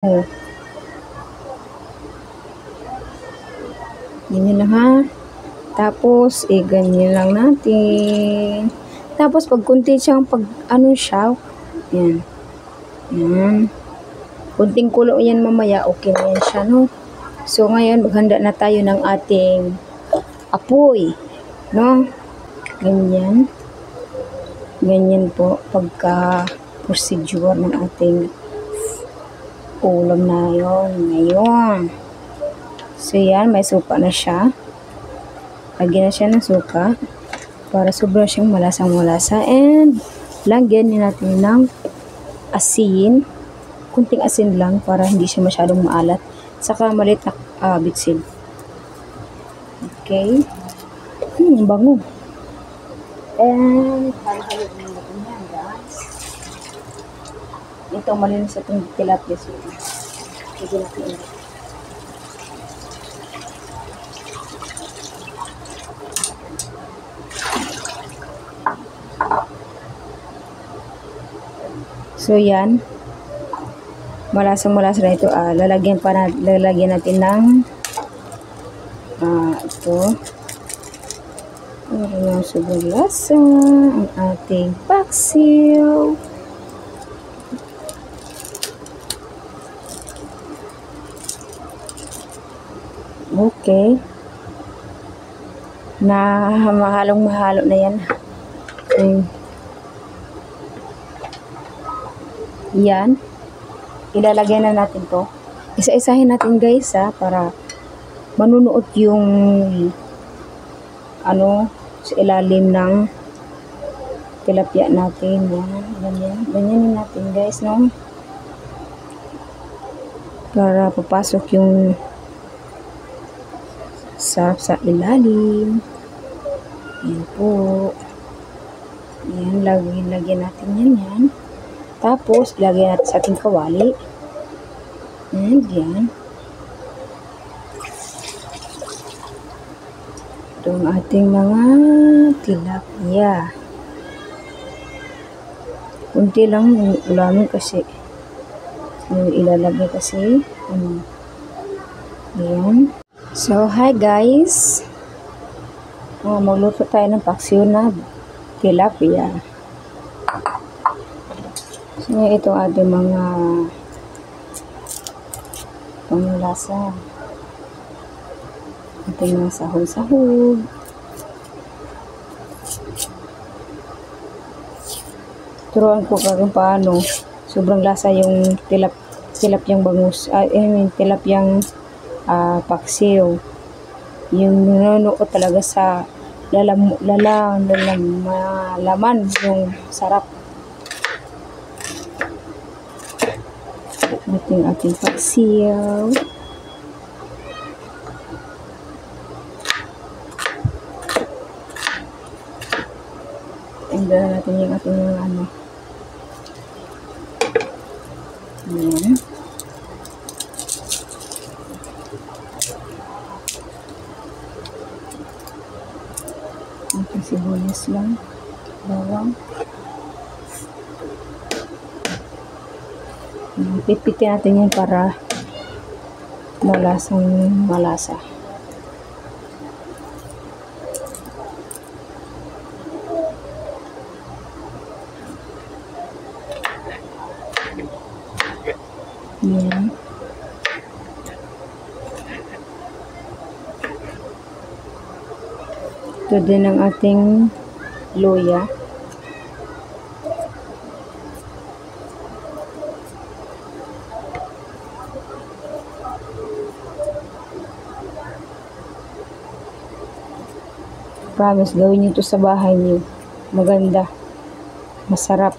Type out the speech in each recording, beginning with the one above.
Oh, ganyan lang ha. Tapos, ganyan lang natin. Tapos, pag kunti siyang siya, yan. Yan. Kunting kulo yan mamaya, okay na yan siya, no? So, ngayon, maghanda na tayo ng ating apoy, no? Ganyan. Ganyan po, pagka-procedure ng ating ulam na yon ngayon. So, yan, may suka na siya. Lagyan na siya ng suka para sobrang siyang malasang-malasa. And, lagyan natin ng asin. Kunting asin lang para hindi siya masyadong maalat. Saka maliit na bitsin. Okay. Bango. And, halo-halo natin yan, guys. Ito, malinis itong tilapia. So, lagyan natin ulit. So, yan. Malasang-malasa na ito. Lalagyan natin ng ito. Para sobrang lasa ang ating paksiw. Okay. Mahalong-mahalo na yan. Yan. Ilalagay na natin to. Isa-isahin natin guys para manunuot yung sa ilalim ng tilapia natin. Yan. Ganyan natin guys, no? Para papasok yung sarap sa ilalim. Yan po. Yan, lagyan natin yan. Tapos, ilagay natin sa ating kawali. And yan. Ito ang ating mga tilapia. Kunti lang yung ulamin kasi. Ilalagay kasi. Ayan. So, hi guys. Magluto tayo ng paksiw na tilapia. So, ito ating mga panglasa. Ating mga sahog-sahog. Turuan ko kung paano sobrang lasa yung tilapyang bangus. Tilapyang paksiw. Yung nanunuot talaga sa laman yung sarap. Ating paksiw. Tingnan natin yung ating Ayan. Ating sibuyas lang. Bawang. Pipitin natin yan para malasa. Yan. Ito din ang ating luya. Promise, gawin nyo ito sa bahay niyo. Maganda. Masarap.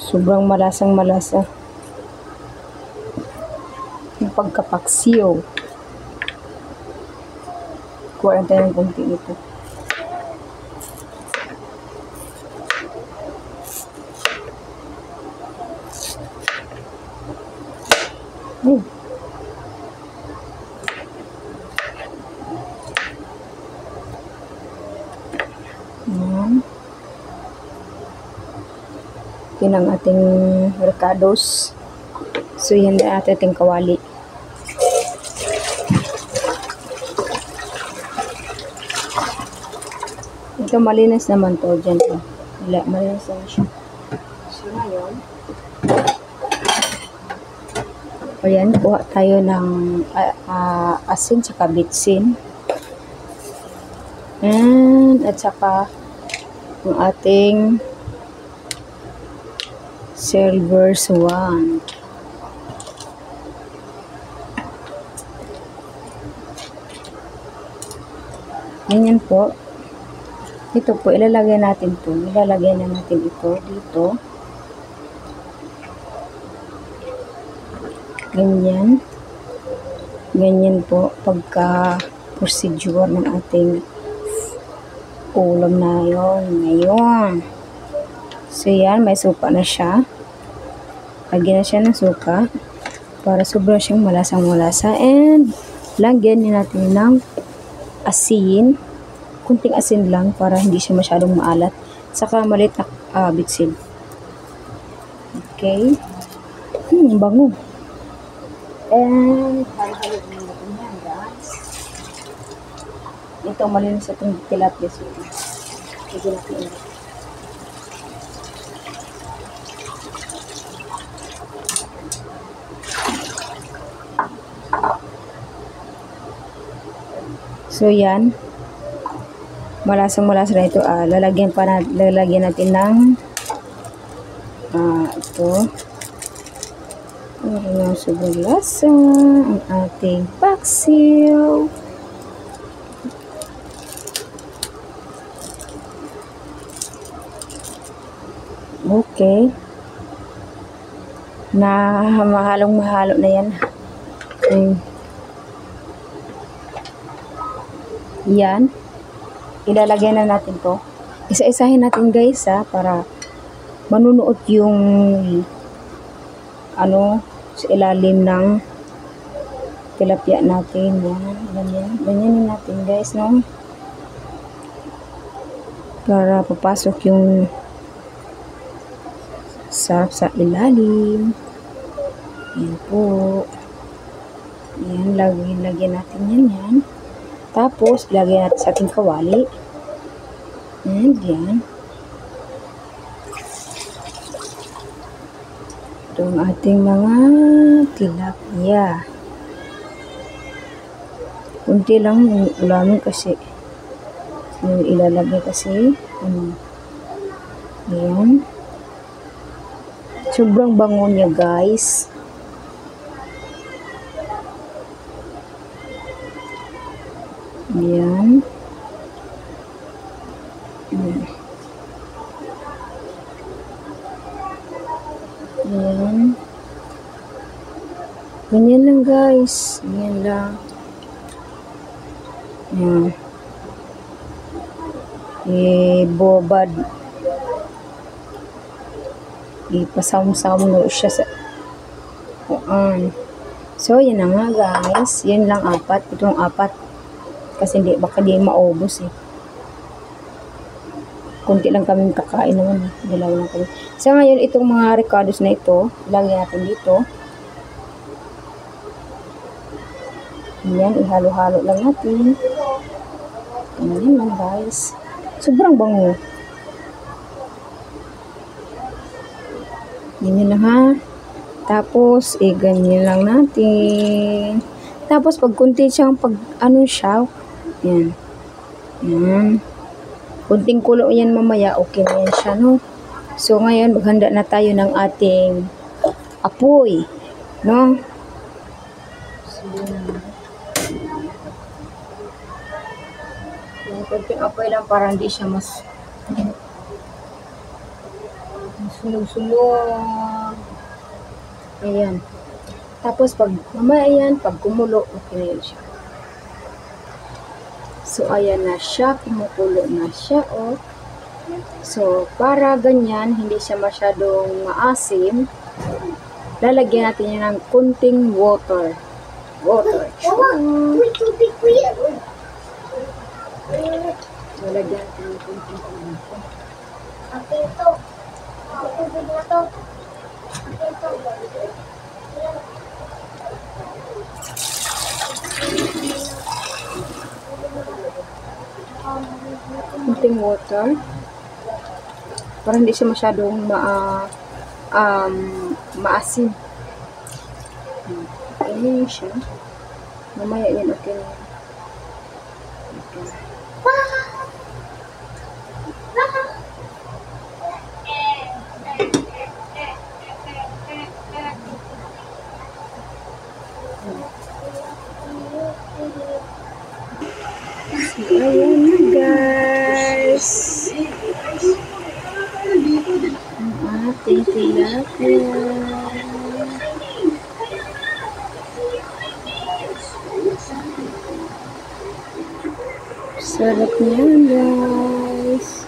Sobrang malasang-malasa. Yung pagkapaksiyo. Kuha tayo ng konti ito. Ayan. Yan ang ating ricados. So, yan na natin ating kawali. Ito, malinis naman to. Dyan to. Malinis naman siya. So, ngayon, ayan, kuha tayo ng asin tsaka bitsin. And, at saka, ang ating silver swan. Ganyan po. Ito po, ilalagay natin po. Ilalagay na natin ito dito. Ganyan. Ganyan po pagka procedure ng ating ulam na yon ngayon. So yan, may suka na siya. Lagyan na siya ng suka para sobrang siyang malasang-malasa. And lagyan din natin ng asin. Kunting asin lang para hindi siya masyadong maalat. Saka maliit na bitsin. Okay. Bango. And halo-halo din natin yan, guys. Ito malinis sa itong tilapia. Lagyan natin ulit. So yan. Malasang-malasa na ito. Lalagyan natin ng ito. Para na sobrang lasa ang ating paksiw. Okay. Mahalong-mahalo na yan. Yan. Ilalagay na natin to. Isa-isahin natin, guys, para manunuot yung sa ilalim ng tilapia natin. Yan. Ganyan natin, guys, no? Para papasok yung sarap sa ilalim. Yan po. Yan, lagyan natin yan. Tapos, ilagay natin sa ating kawali. And yan. Ito ang ating mga tilapia. Kunti lang yung ulamin kasi. Yung ilalagay kasi. Ayan. Sobrang bango niya, guys. Ayan. Ayan. Ganyan lang, guys. Ganyan lang. Ayan. Bobad. Ipasam-sam mo siya sa kuan. So, yan na nga, guys. Yan lang, 4. Itong 4. Kasi baka di maubos eh. Kunti lang kami kakain naman eh. Dalawa lang kami. So, ngayon, itong mga ricados na ito, ilagay natin dito. Yan, ihalo-halo lang natin. Yan lang, guys. Sobrang bango. Ganyan lang, ha. Tapos, ganyan lang natin. Tapos, pag kunti siyang siya, yan. Yan. Kunting kulo yan mamaya, okay na yan siya, no? So, ngayon, maghanda na tayo ng ating apoy, no? So, yan, kunting apoy lang para hindi siya mas sunog-sunog. Ayan. Tapos, mamaya yan, pag kumulo, okay na yan siya. So, ayan na siya. Kumukulo na siya, oh. So, para ganyan, hindi siya masyadong maasim, lalagyan natin yan ng kunting water. Water. Tubig ko yan. Lalagyan natin ng kunting water. Okay, ito. Tubig na to. Okay, ito. konting water para hindi siya masyadong maasim. Okay siya. Mamaya yan, okay. Ayan na, guys. Ang ating tilapia. Sarap niya, guys.